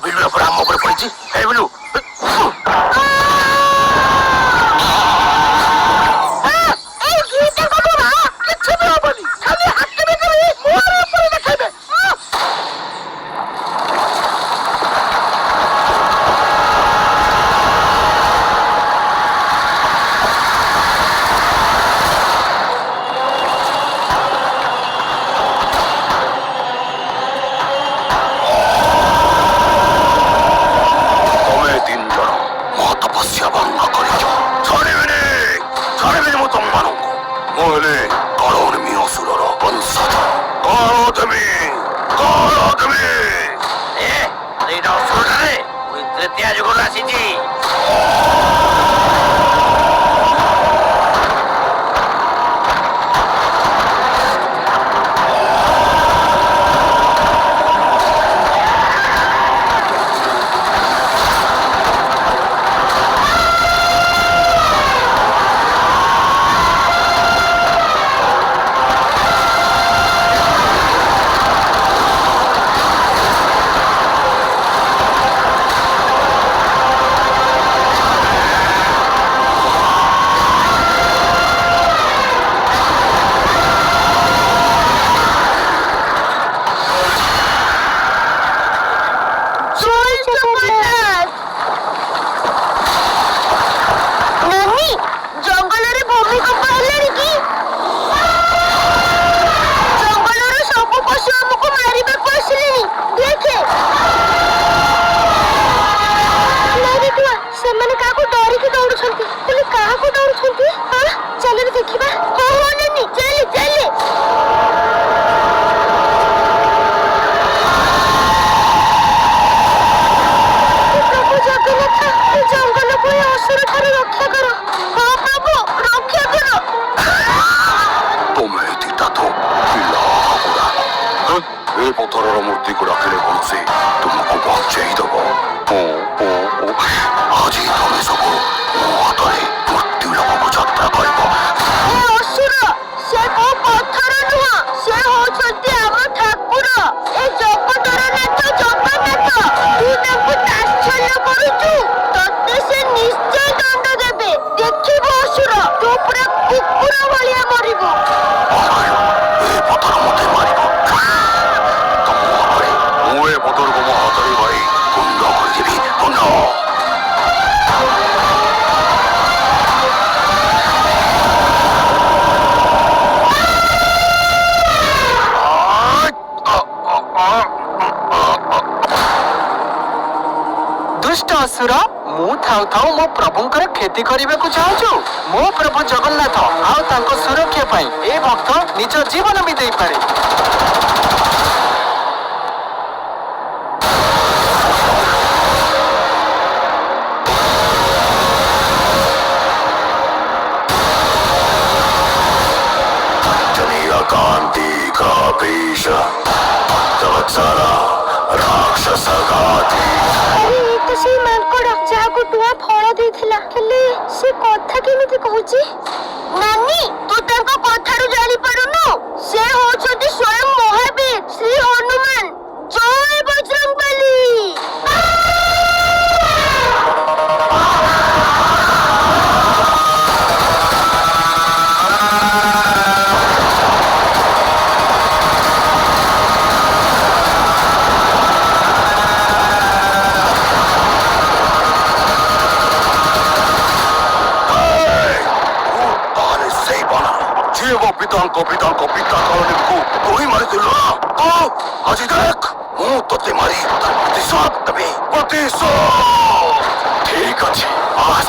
ବିଲୁର ପରେ ଆମ ଉପରେ ପଡିଛି। ହେ ବିଲୁ ପଥରର ମୂର୍ତ୍ତିକୁ ଡାକିଲେ କଣ ସେ ତୁମକୁ ବଞ୍ଚେଇ ଦବ? ଆଜି ତମେ ସବୁ ମୋ ହାତରେ ମୃତ୍ୟୁ ଲୋକକୁ ଯାତ୍ରା କରିବ। असुर मु थाउ थाउ मो प्रभुंकर खेती करने को चाहूँ। मो प्रभु जगन्नाथ आउ तांको सुरक्षा पाई ए भक्त निज जीवन भी दे पारे। कांति का पेश राक्षस से मांकड़ जाको टुआ फल देथिला हेले से कथा केमिति कहूची? नानी तू ताको कथारु जानि पारुनु से होछथि स्वयं महावीर श्री हनुमान। जय बजरंगबली। पिता को तू ही मारी दिल आज देख मुंह तोते मारी प्रतिशोध तभी प्रतिशोध। ठीक अच्छे आज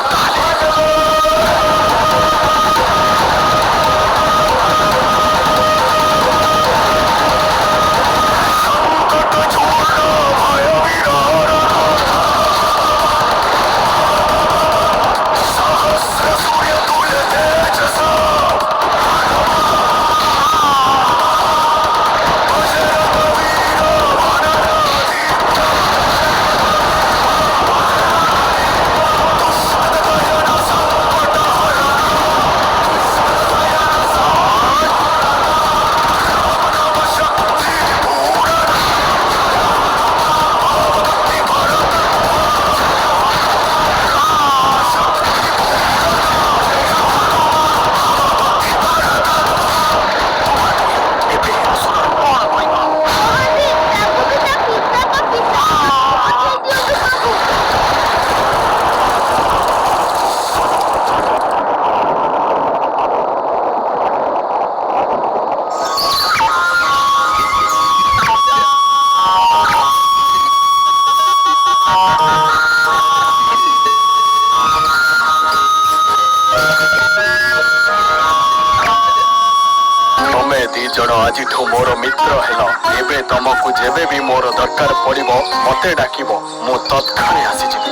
ଆଜିଠୁ ମୋର ମିତ୍ର ହେଲ। ଏବେ ତମକୁ ଯେବେ ବି ମୋର ଦରକାର ପଡ଼ିବ ମତେ ଡାକିବ, ମୁଁ ତତ୍କ୍ଷଣେ ଆସିଯିବି।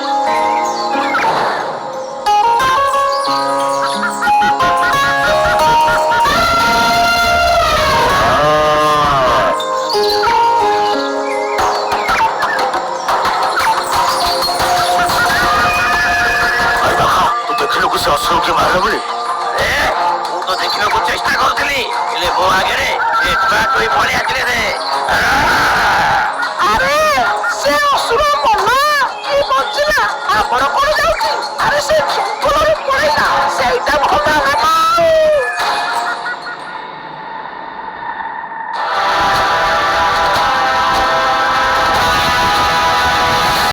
ତୁ ଦେଖିଲୁ କି ସେ ଅସୁର କିଏ ମାରିଲା ବୋଲି? ମୁଁ ତ ଦେଖିବାକୁ ଚେଷ୍ଟା କରୁଥିଲି, ହେଲେ ମୋ ଆଗରେ ସେ ଛୁଆ ଟୁଇ ପଳେଇ ଆସିଲେ ରେ। ଆରେ ସେ ଅସୁର